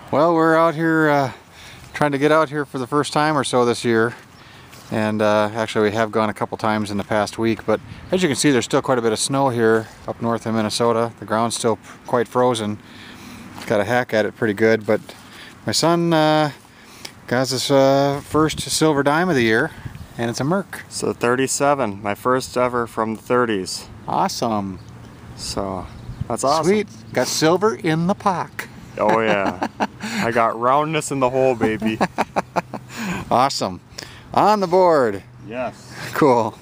Well, we're out here trying to get out here for the first time or so this year, and actually we have gone a couple times in the past week, but as you can see there's still quite a bit of snow here up north in Minnesota. The ground's still quite frozen. Got a hack at it pretty good, but my son got his first silver dime of the year, and it's a Merc. So 37, my first ever from the 30s. Awesome. So that's awesome. Sweet. Got silver in the pock. Oh yeah. I got roundness in the hole, baby. Awesome. On the board. Yes. Cool.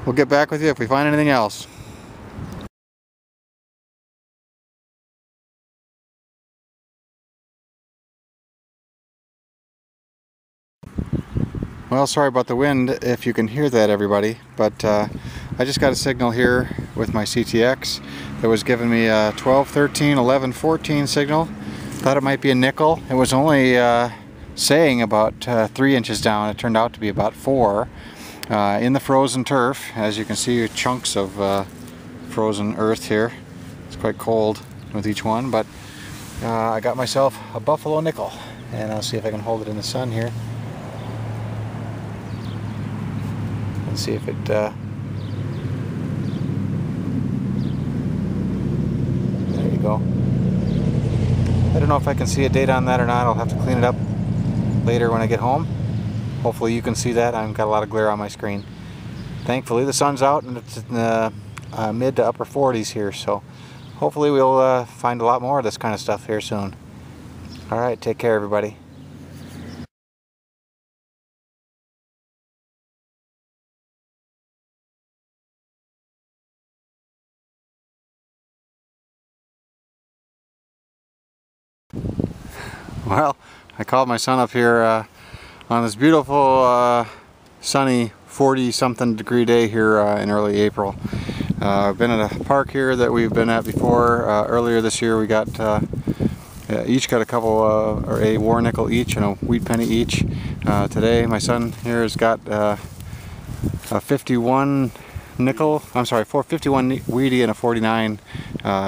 We'll get back with you if we find anything else. Well, sorry about the wind if you can hear that, everybody, but I just got a signal here with my CTX that was giving me a 12, 13, 11, 14 signal. Thought it might be a nickel. It was only saying about 3 inches down. It turned out to be about 4 in the frozen turf. As you can see, chunks of frozen earth here. It's quite cold with each one, but I got myself a buffalo nickel, and I'll see if I can hold it in the sun here. And see if it there you go. I don't know if I can see a date on that or not. I'll have to clean it up later when I get home. Hopefully you can see that. I've got a lot of glare on my screen. Thankfully the sun's out and it's in the mid to upper 40s here, so hopefully we'll find a lot more of this kind of stuff here soon. Alright, take care everybody. Well, I called my son up here on this beautiful sunny 40-something degree day here in early April. I've been at a park here that we've been at before. Earlier this year we got each got a couple or a war nickel each and a wheat penny each. Today my son here has got a 51 nickel, I'm sorry, 451 Wheatie and a 49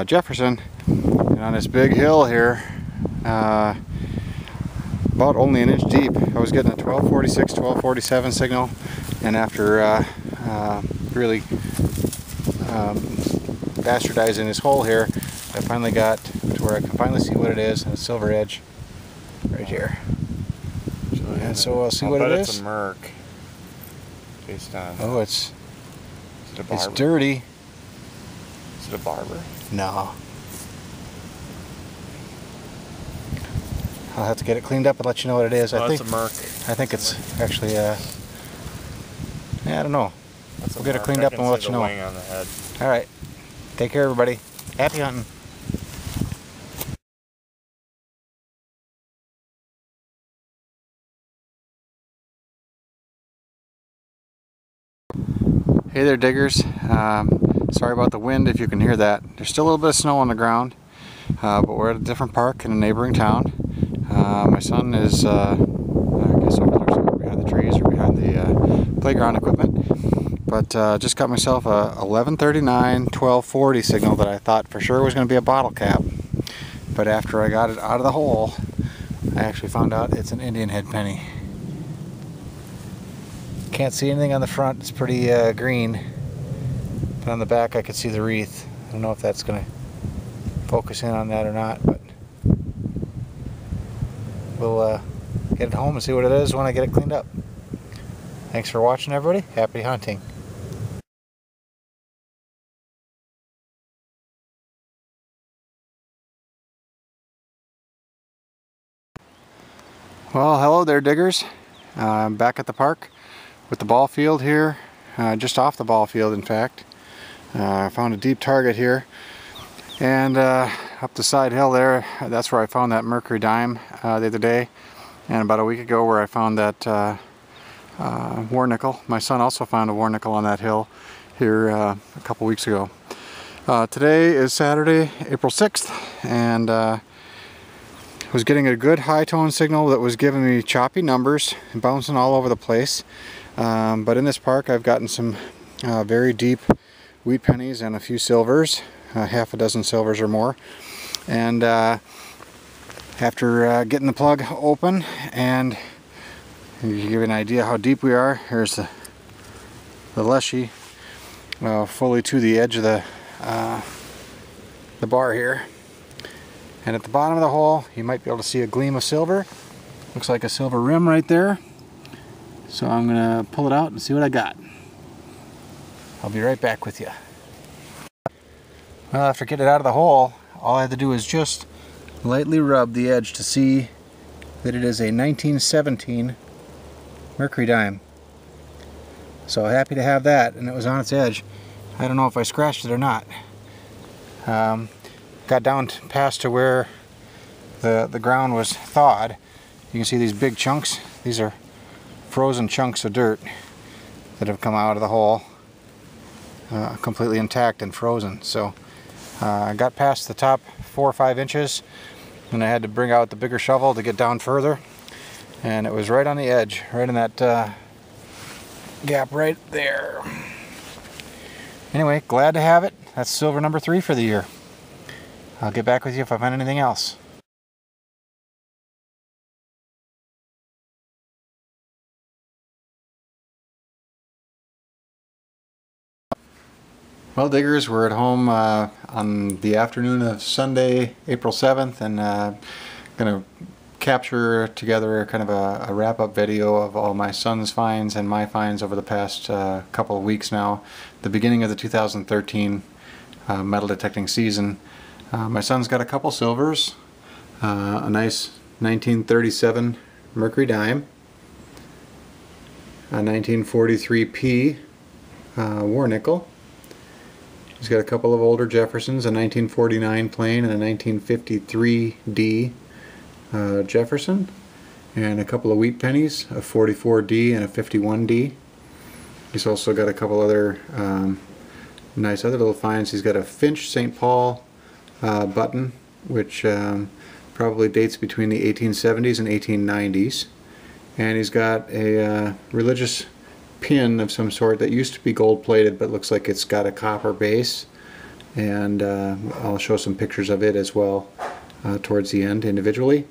Jefferson. And on this big hill here, about only an inch deep, I was getting a 1246, 1247 signal, and after really bastardizing this hole here, I finally got to where I can finally see what it is, and a silver edge right here. And so I'll see what it is. It's a Merc. Based on. Oh, it's dirty. Is it a barber? No. I'll have to get it cleaned up and let you know what it is. Oh, it's a Merc. I think it's actually yeah, I don't know. We'll get it cleaned up and we'll let you know. Wing on the head. All right. Take care, everybody. Happy hunting. Hey there, diggers. Sorry about the wind if you can hear that. There's still a little bit of snow on the ground, but we're at a different park in a neighboring town. My son is, I guess over there somewhere behind the trees or behind the playground equipment. But just got myself a 1139 1240 signal that I thought for sure was going to be a bottle cap. But after I got it out of the hole, I actually found out it's an Indian head penny. Can't see anything on the front, it's pretty green. But on the back I could see the wreath. I don't know if that's going to focus in on that or not, but we'll get it home and see what it is when I get it cleaned up. Thanks for watching, everybody. Happy hunting. Well, hello there, diggers. I'm back at the park with the ball field here, just off the ball field, in fact. I found a deep target here, and up the side hill there, that's where I found that Mercury dime the other day, and about a week ago where I found that war nickel. My son also found a war nickel on that hill here a couple weeks ago. Today is Saturday, April 6th, and was getting a good high tone signal that was giving me choppy numbers and bouncing all over the place. But in this park I've gotten some very deep wheat pennies and a few silvers, half a dozen silvers or more. And after getting the plug open, and to give you an idea how deep we are, here's the Leshy fully to the edge of the bar here. And at the bottom of the hole, you might be able to see a gleam of silver. Looks like a silver rim right there. So I'm gonna pull it out and see what I got. I'll be right back with you. Well, after getting it out of the hole, all I had to do is just lightly rub the edge to see that it is a 1917 mercury dime. So happy to have that, and it was on its edge. I don't know if I scratched it or not. Got down past to where the ground was thawed. You can see these big chunks. These are frozen chunks of dirt that have come out of the hole, completely intact and frozen. So I got past the top 4 or 5 inches, and I had to bring out the bigger shovel to get down further, and it was right on the edge, right in that gap right there. Anyway, glad to have it. That's silver number 3 for the year. I'll get back with you if I find anything else. Well, diggers, we're at home on the afternoon of Sunday, April 7th, and going to capture together kind of a wrap-up video of all my son's finds and my finds over the past couple of weeks now, the beginning of the 2013 metal detecting season. My son's got a couple silvers, a nice 1937 mercury dime, a 1943P war nickel. He's got a couple of older Jeffersons, a 1949 plain and a 1953D Jefferson, and a couple of wheat pennies, a 44D and a 51D. He's also got a couple other nice other little finds. He's got a Finch St. Paul button, which probably dates between the 1870s and 1890s. And he's got a religious pin of some sort that used to be gold plated but looks like it's got a copper base, and I'll show some pictures of it as well towards the end individually.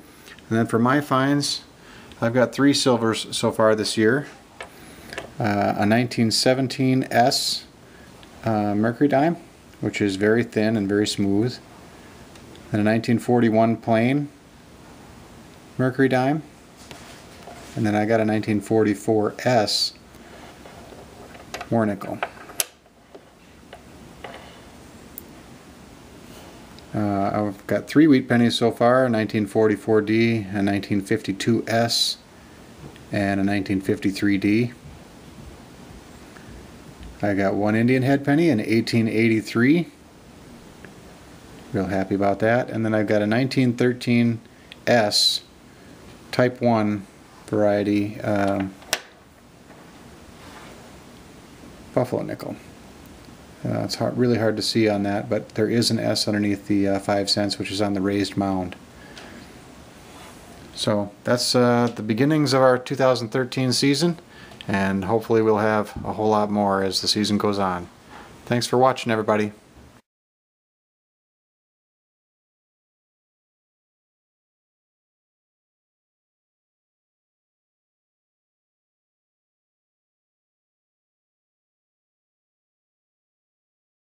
And then for my finds, I've got 3 silvers so far this year. A 1917S mercury dime, which is very thin and very smooth. And a 1941 plain mercury dime. And then I got a 1944S war nickel. I've got 3 wheat pennies so far, a 1944D, a 1952S, and a 1953D. I got 1 Indian head penny, an 1883. Real happy about that. And then I've got a 1913S Type 1 variety buffalo nickel. It's really hard to see on that, but there is an S underneath the 5 cents, which is on the raised mound. So that's the beginnings of our 2013 season, and hopefully we'll have a whole lot more as the season goes on. Thanks for watching, everybody.